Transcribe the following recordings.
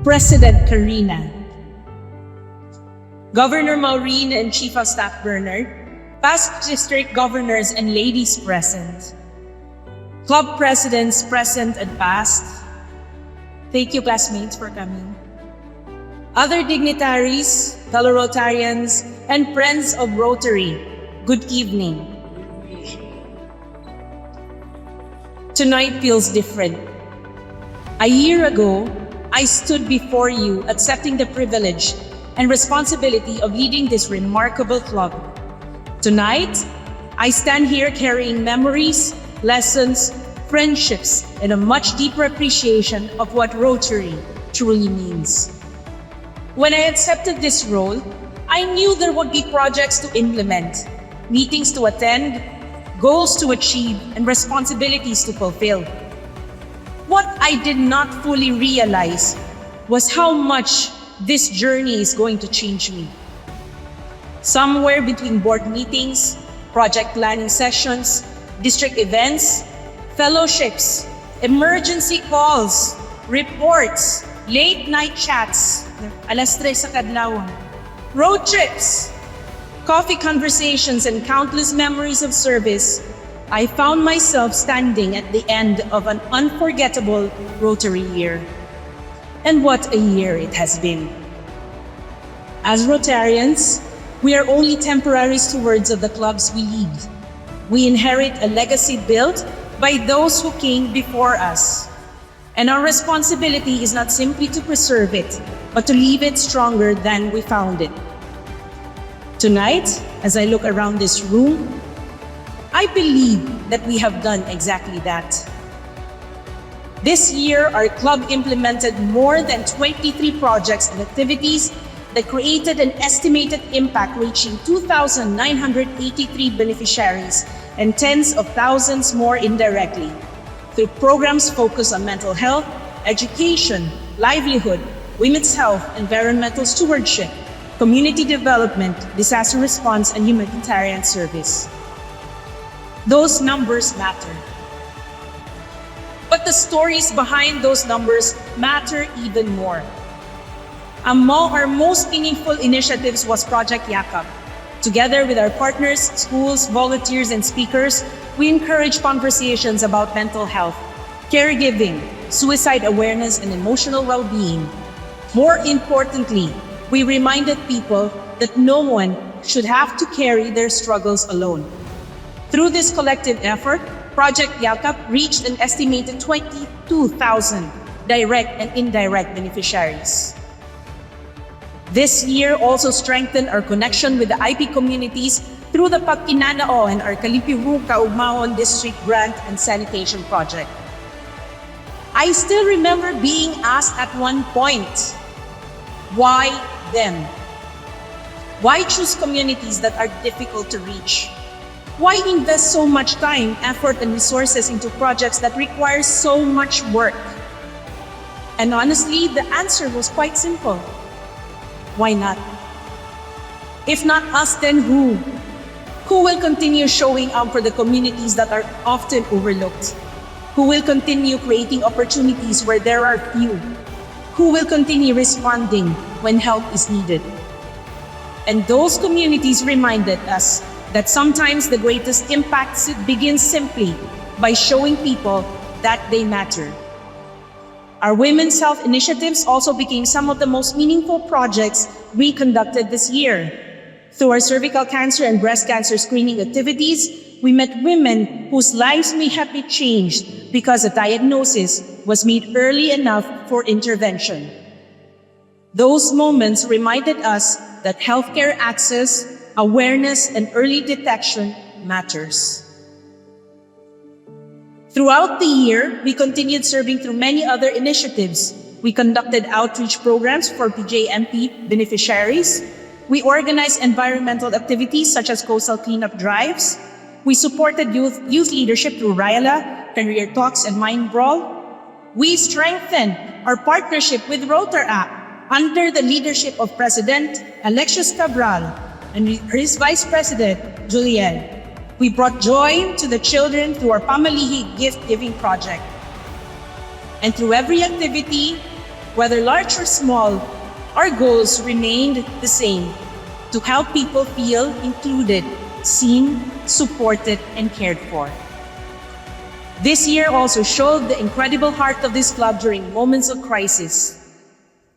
President Karina, Governor Maureen and Chief of Staff Bernard, past district governors and ladies present, club presidents present and past. Thank you, classmates, for coming. Other dignitaries, fellow Rotarians, and friends of Rotary, good evening. Tonight feels different. A year ago, I stood before you accepting the privilege and responsibility of leading this remarkable club. Tonight, I stand here carrying memories, lessons, friendships, and a much deeper appreciation of what Rotary truly means. When I accepted this role, I knew there would be projects to implement, meetings to attend, goals to achieve, and responsibilities to fulfill. What I did not fully realize was how much this journey is going to change me. Somewhere between board meetings, project planning sessions, district events, fellowships, emergency calls, reports, late night chats, alas 3 sa kadlawon, road trips, coffee conversations, and countless memories of service, I found myself standing at the end of an unforgettable Rotary year. And what a year it has been. As Rotarians, we are only temporary stewards of the clubs we lead. We inherit a legacy built by those who came before us. And our responsibility is not simply to preserve it, but to leave it stronger than we found it. Tonight, as I look around this room, I believe that we have done exactly that. This year, our club implemented more than 23 projects and activities that created an estimated impact reaching 2,983 beneficiaries and tens of thousands more indirectly through programs focused on mental health, education, livelihood, women's health, environmental stewardship, community development, disaster response, and humanitarian service. Those numbers matter. But the stories behind those numbers matter even more. Among our most meaningful initiatives was Project Yakap. Together with our partners, schools, volunteers, and speakers, we encourage conversations about mental health, caregiving, suicide awareness, and emotional well-being. More importantly, we reminded people that no one should have to carry their struggles alone. Through this collective effort, Project Yakap reached an estimated 22,000 direct and indirect beneficiaries. This year also strengthened our connection with the IP communities through the Pagkinanao and our Kalipiru Kaugmaon District Grant and Sanitation Project. I still remember being asked at one point, why them? Why choose communities that are difficult to reach? Why invest so much time, effort, and resources into projects that require so much work? And honestly, the answer was quite simple. Why not? If not us, then who? Who will continue showing up for the communities that are often overlooked? Who will continue creating opportunities where there are few? Who will continue responding when help is needed? And those communities reminded us that sometimes the greatest impact begins simply by showing people that they matter. Our women's health initiatives also became some of the most meaningful projects we conducted this year. Through our cervical cancer and breast cancer screening activities, we met women whose lives may have been changed because a diagnosis was made early enough for intervention. Those moments reminded us that healthcare access, awareness, and early detection matters. Throughout the year, we continued serving through many other initiatives. We conducted outreach programs for PJMP beneficiaries. We organized environmental activities such as coastal cleanup drives. We supported youth leadership through RIALA, Career Talks, and Mind Brawl. We strengthened our partnership with Rotaract under the leadership of President Alexius Cabral and his Vice President, Julian. We brought joy to the children through our Pamalihi gift-giving project. And through every activity, Whether large or small, our goals remained the same: to help people feel included, seen, supported, and cared for. This year also showed the incredible heart of this club during moments of crisis.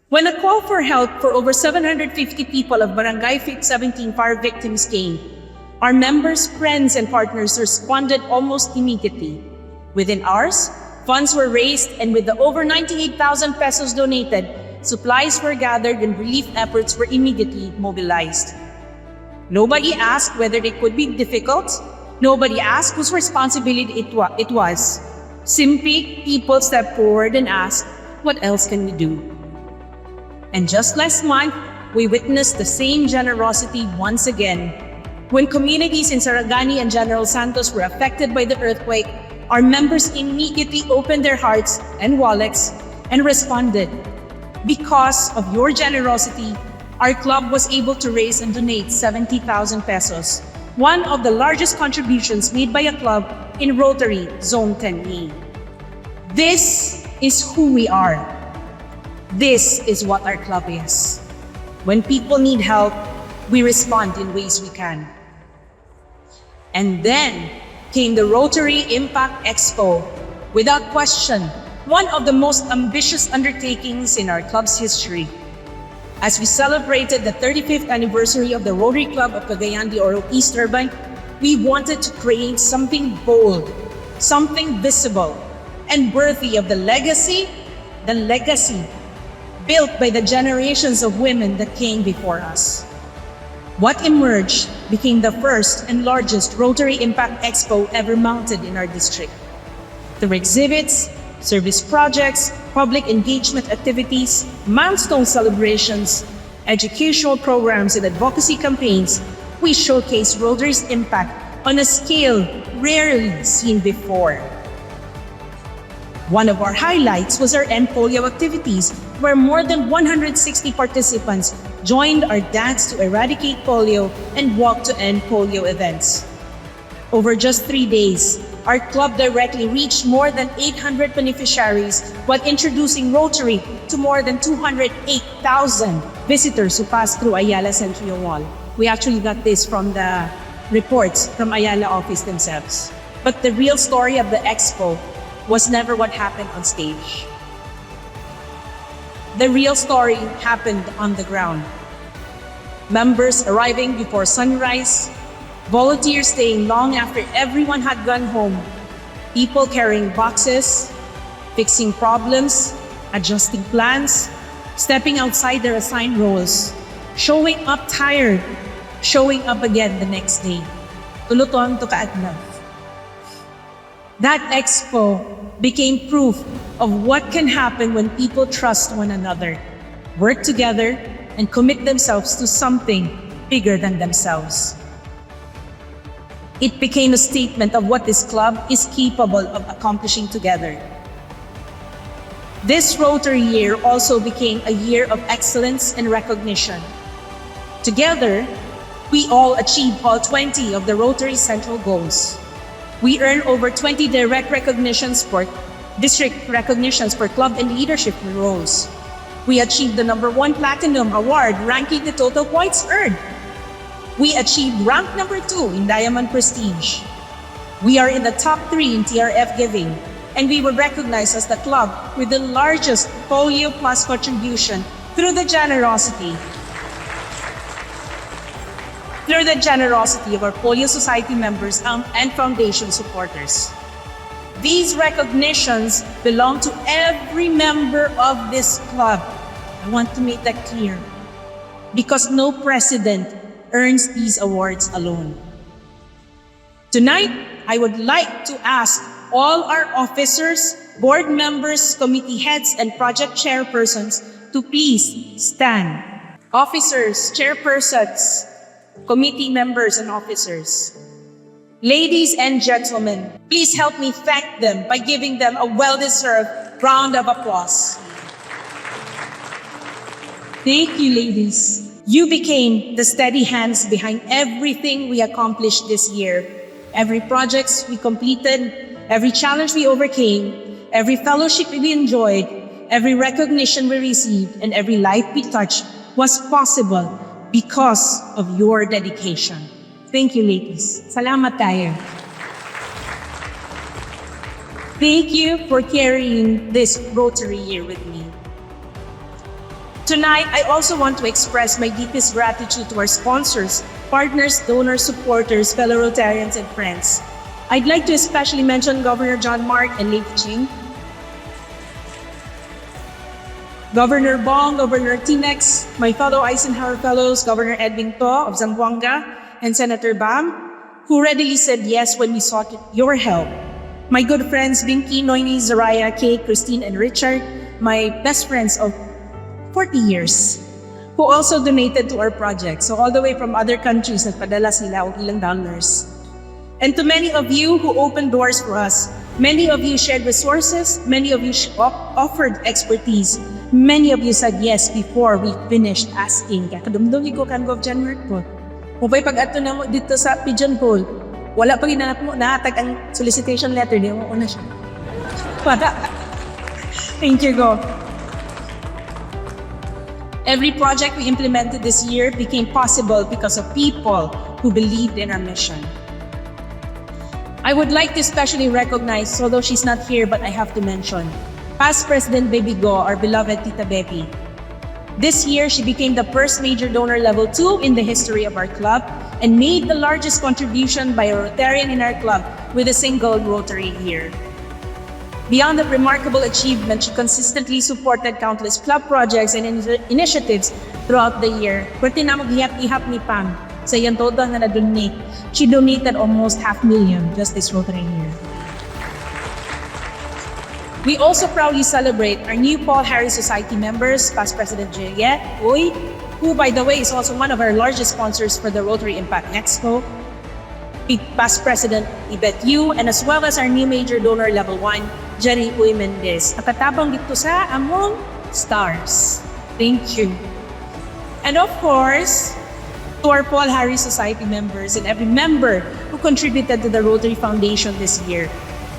When a call for help for over 750 people of Barangay 17 fire victims came, our members, friends, and partners responded almost immediately. Within hours, funds were raised, and with the over 98,000 pesos donated, supplies were gathered and relief efforts were immediately mobilized. Nobody asked whether they could be difficult. Nobody asked whose responsibility it was. Simply, people stepped forward and asked, what else can we do? And just last month, we witnessed the same generosity once again. When communities in Sarangani and General Santos were affected by the earthquake, our members immediately opened their hearts and wallets and responded. Because of your generosity, our club was able to raise and donate 70,000 pesos, one of the largest contributions made by a club in Rotary Zone 10E. This is who we are. This is what our club is. When people need help, we respond in ways we can. And then came the Rotary Impact Expo. Without question, one of the most ambitious undertakings in our club's history. As we celebrated the 35th anniversary of the Rotary Club of Cagayan de Oro East Urban, we wanted to create something bold, something visible, and worthy of the legacy built by the generations of women that came before us. What emerged became the first and largest Rotary Impact Expo ever mounted in our district. Through exhibits, service projects, public engagement activities, milestone celebrations, educational programs, and advocacy campaigns, we showcase Rotary's impact on a scale rarely seen before. One of our highlights was our End Polio activities, where more than 160 participants joined our Dance to Eradicate Polio and Walk to End Polio events. Over just 3 days, our club directly reached more than 800 beneficiaries while introducing Rotary to more than 208,000 visitors who passed through Ayala Central Mall. We actually got this from the reports from Ayala office themselves. But the real story of the expo was never what happened on stage. The real story happened on the ground. Members arriving before sunrise, volunteers staying long after everyone had gone home, people carrying boxes, fixing problems, adjusting plans, stepping outside their assigned roles, showing up tired, showing up again the next day. Tuluton to kaadlaw. That expo became proof of what can happen when people trust one another, work together, and commit themselves to something bigger than themselves. It became a statement of what this club is capable of accomplishing together. This Rotary year also became a year of excellence and recognition. Together, we all achieved all 20 of the Rotary Central goals. We earned over 20 direct recognitions for district recognitions for club and leadership roles. We achieved the #1 Platinum Award, ranking the total points earned. We achieved rank #2 in Diamond Prestige. We are in the top 3 in TRF giving, and we were recognized as the club with the largest Polio Plus contribution through the generosity of our Polio Society members and foundation supporters. These recognitions belong to every member of this club. I want to make that clear, because no president earns these awards alone. Tonight, I would like to ask all our officers, board members, committee heads, and project chairpersons to please stand. Officers, chairpersons, committee members, and officers. Ladies and gentlemen, please help me thank them by giving them a well-deserved round of applause. Thank you, ladies. You became the steady hands behind everything we accomplished this year. Every project we completed, every challenge we overcame, every fellowship we enjoyed, every recognition we received, and every life we touched was possible because of your dedication. Thank you, ladies. Salamat tayo. Thank you for carrying this Rotary year with me. Tonight, I also want to express my deepest gratitude to our sponsors, partners, donors, supporters, fellow Rotarians, and friends. I'd like to especially mention Governor John Mark and Lady Ching, Governor Bong, Governor Tinex, my fellow Eisenhower Fellows, Governor Edwin To of Zamboanga, and Senator Bam, who readily said yes when we sought your help. My good friends Binky, Noini, Zaraya, Kay, Christine, and Richard, my best friends of 40 years, who also donated to our project. So all the way from other countries, nagpadala sila o ilang dollars. And to many of you who opened doors for us, many of you shared resources, many of you offered expertise, many of you said yes before we finished asking. Kaya kadumdumi ko kan Gov. January po. Mupay pag-ato na mo dito sa Pigeon Hole, wala pa ginanap mo, nahatag ang solicitation letter, di mo una siya. Thank you, Gov. Every project we implemented this year became possible because of people who believed in our mission. I would like to especially recognize, although she's not here, but I have to mention, past President Baby Go, our beloved Tita Bepi. This year, she became the first major donor level 2 in the history of our club and made the largest contribution by a Rotarian in our club with a single Rotary year. Beyond that remarkable achievement, she consistently supported countless club projects and initiatives throughout the year. Pwede na mag-ihap-ihap ni Pam sa iyang total na na-donate. She donated almost 500,000 just this Rotary year. We also proudly celebrate our new Paul Harry Society members, past President Juliet Uy, who by the way is also one of our largest sponsors for the Rotary Impact Expo, past President Yvette Yu, and as well as our new major donor level 1, Jenny Uy Mendez. Nakatabang dito sa among stars. Thank you. And of course, to our Paul Harry Society members and every member who contributed to the Rotary Foundation this year,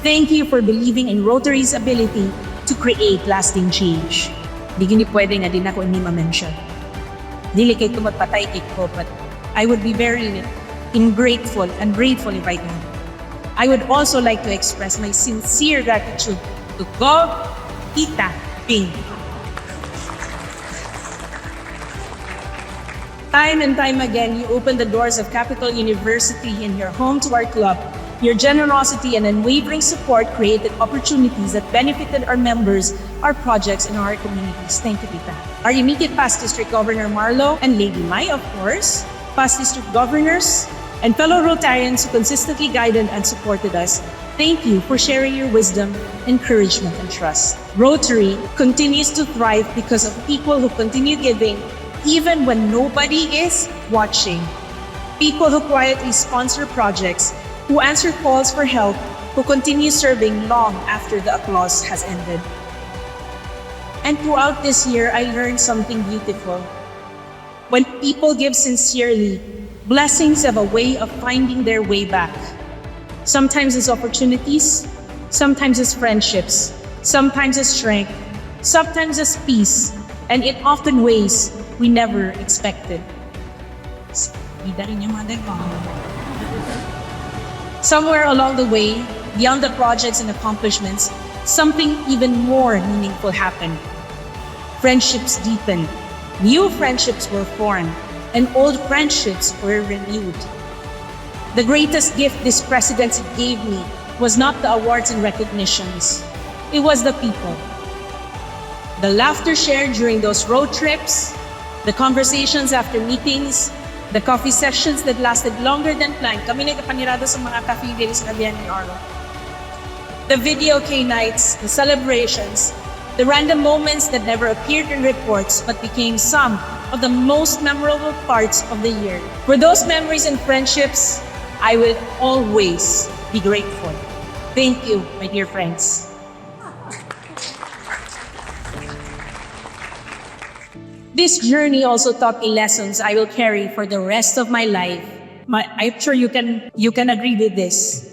thank you for believing in Rotary's ability to create lasting change. Di gini pwede nga din ako hindi ma-mention. Dili kay magpatay ko, but I would be very grateful if I can. I would also like to express my sincere gratitude to Gov. Tita Ping. Time and time again, you opened the doors of Capital University in your home to our club. Your generosity and unwavering support created opportunities that benefited our members, our projects, and our communities. Thank you, Tita. Our immediate past district governor, Marlo, and Lady Mai, of course, past district governors, and fellow Rotarians who consistently guided and supported us, thank you for sharing your wisdom, encouragement, and trust. Rotary continues to thrive because of people who continue giving even when nobody is watching. People who quietly sponsor projects, who answer calls for help, who continue serving long after the applause has ended. And throughout this year, I learned something beautiful. When people give sincerely, blessings have a way of finding their way back. Sometimes as opportunities, sometimes as friendships, sometimes as strength, sometimes as peace, and in often ways we never expected. Somewhere along the way, beyond the projects and accomplishments, something even more meaningful happened. Friendships deepened, new friendships were formed, and old friendships were renewed. The greatest gift this presidency gave me was not the awards and recognitions. It was the people. The laughter shared during those road trips, the conversations after meetings, the coffee sessions that lasted longer than planned. Kami nagkapanirado sa mga cafe days sa Cagayan ni Arlo. The video K nights, the celebrations, the random moments that never appeared in reports but became some of the most memorable parts of the year. For those memories and friendships, I will always be grateful. Thank you, my dear friends. This journey also taught me lessons I will carry for the rest of my life. I'm sure you can agree with this.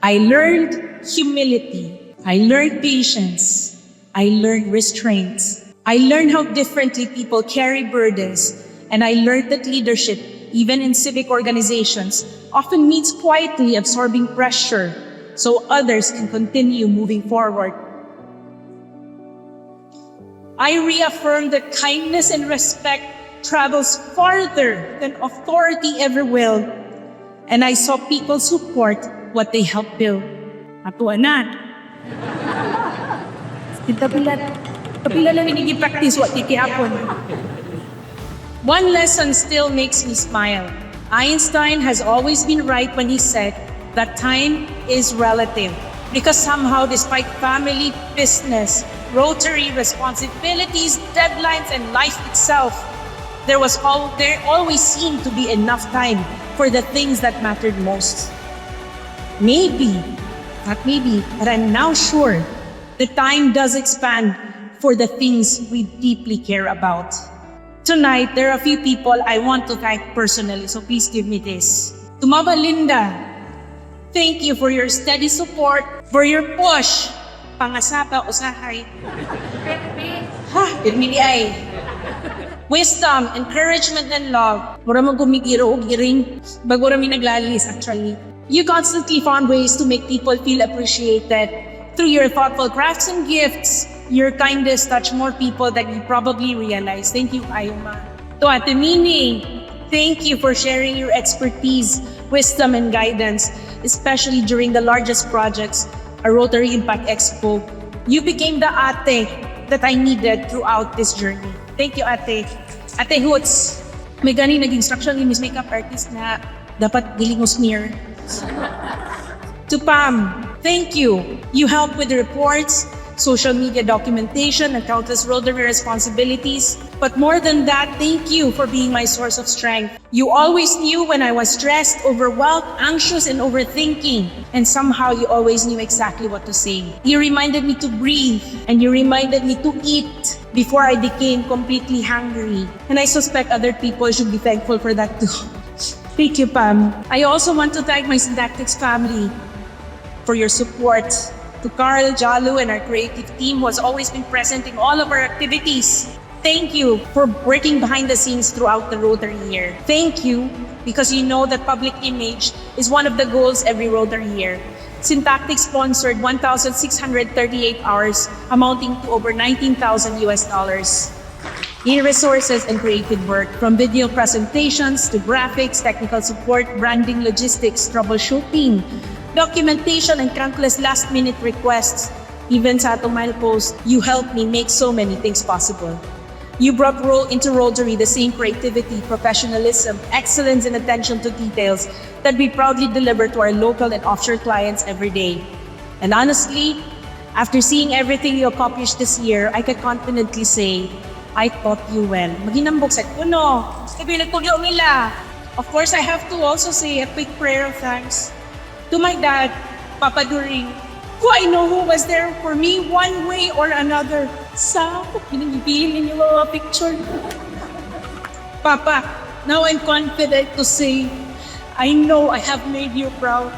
I learned humility. I learned patience. I learned restraints. I learned how differently people carry burdens, and I learned that leadership, even in civic organizations, often means quietly absorbing pressure so others can continue moving forward. I reaffirmed that kindness and respect travels farther than authority ever will, and I saw people support what they help build. Atuanan. Kapila lang practice what hapon. One lesson still makes me smile. Einstein has always been right when he said that time is relative. Because somehow, despite family, business, Rotary responsibilities, deadlines, and life itself, there always seemed to be enough time for the things that mattered most. Maybe, not maybe, but I'm now sure the time does expand for the things we deeply care about. Tonight, there are a few people I want to thank personally, so please give me this. To Mama Linda, thank you for your steady support, for your push. Pangasapa, usahay. Ay. Wisdom, encouragement, and love. Mura man kumigiro o giring. Bago rami naglalis, actually. You constantly found ways to make people feel appreciated. Through your thoughtful crafts and gifts, your kindness touched more people than you probably realize. Thank you, Ayuma. To Ate Mini, thank you for sharing your expertise, wisdom, and guidance, especially during the largest projects, a Rotary Impact Expo. You became the ate that I needed throughout this journey. Thank you, ate. Ate Hoots, may gani naging instruction ni Miss Makeup Artist na dapat giling smear. To Pam, thank you. You helped with the reports, social media documentation, and countless Rotary responsibilities. But more than that, thank you for being my source of strength. You always knew when I was stressed, overwhelmed, anxious, and overthinking. And somehow you always knew exactly what to say. You reminded me to breathe, and you reminded me to eat before I became completely hungry. And I suspect other people should be thankful for that too. Thank you, Pam. I also want to thank my Syntactics family for your support. To Carl, Jalu, and our creative team who has always been present in all of our activities. Thank you for working behind the scenes throughout the Rotary year. Thank you because you know that public image is one of the goals every Rotary year. Syntactics sponsored 1,638 hours amounting to over $19,000 US. In resources and creative work, from video presentations to graphics, technical support, branding, logistics, troubleshooting, documentation, and countless last-minute requests, even sa atong milepost, you helped me make so many things possible. You brought into Rotary the same creativity, professionalism, excellence, and attention to details that we proudly deliver to our local and offshore clients every day. And honestly, after seeing everything you accomplished this year, I can confidently say, I taught you well. Maginambok sa kuno. Kabilang ko nila. Of course, I have to also say a quick prayer of thanks to my dad, Papa During, who I know who was there for me one way or another. Sa pinagpipili niyo mga picture. Papa, now I'm confident to say, I know I have made you proud.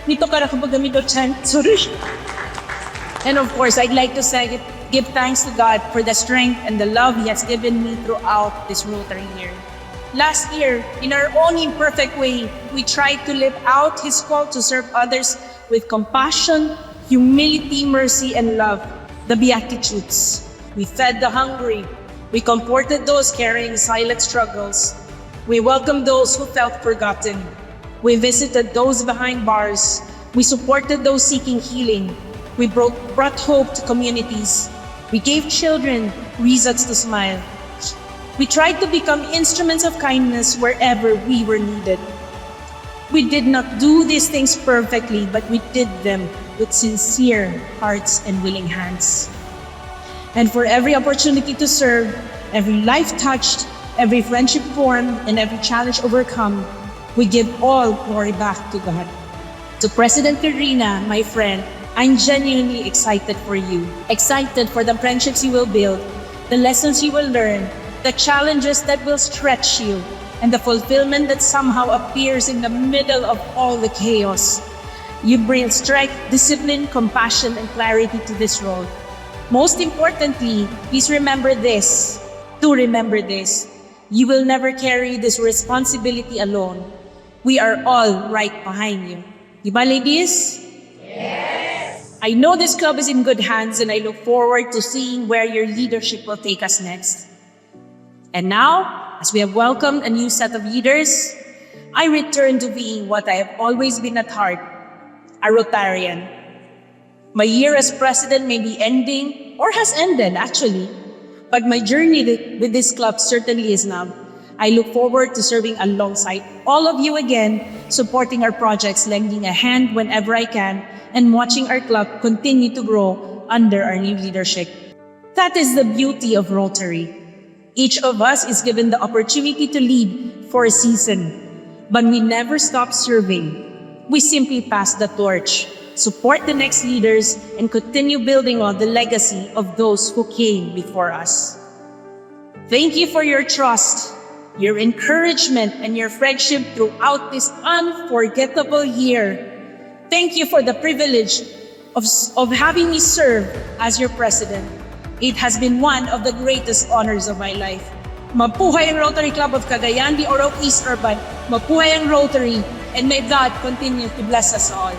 Nito ka nakapagami do chant. Sorry. And of course, I'd like to say, give thanks to God for the strength and the love He has given me throughout this Rotary year. Last year, in our own imperfect way, we tried to live out His call to serve others with compassion, humility, mercy, and love, the Beatitudes. We fed the hungry. We comforted those carrying silent struggles. We welcomed those who felt forgotten. We visited those behind bars. We supported those seeking healing. We brought hope to communities. We gave children reasons to smile. We tried to become instruments of kindness wherever we were needed. We did not do these things perfectly, but we did them with sincere hearts and willing hands. And for every opportunity to serve, every life touched, every friendship formed, and every challenge overcome, we give all glory back to God. To President Karina, my friend, I'm genuinely excited for you. Excited for the friendships you will build, the lessons you will learn, the challenges that will stretch you, and the fulfillment that somehow appears in the middle of all the chaos. You bring strength, discipline, compassion, and clarity to this role. Most importantly, please remember this. To remember this, you will never carry this responsibility alone. We are all right behind you. Diba, ladies? I know this club is in good hands and I look forward to seeing where your leadership will take us next. And now, as we have welcomed a new set of leaders, I return to being what I have always been at heart, a Rotarian. My year as president may be ending, or has ended actually, but my journey with this club certainly is not. I look forward to serving alongside all of you again, supporting our projects, lending a hand whenever I can, and watching our club continue to grow under our new leadership. That is the beauty of Rotary. Each of us is given the opportunity to lead for a season, but we never stop serving. We simply pass the torch, support the next leaders, and continue building on the legacy of those who came before us. Thank you for your trust, your encouragement, and your friendship throughout this unforgettable year. Thank you for the privilege of having me serve as your president. It has been one of the greatest honors of my life. Mabuhay ang Rotary Club of Cagayan de Oro East Urban. Mabuhay ang Rotary, and may God continue to bless us all.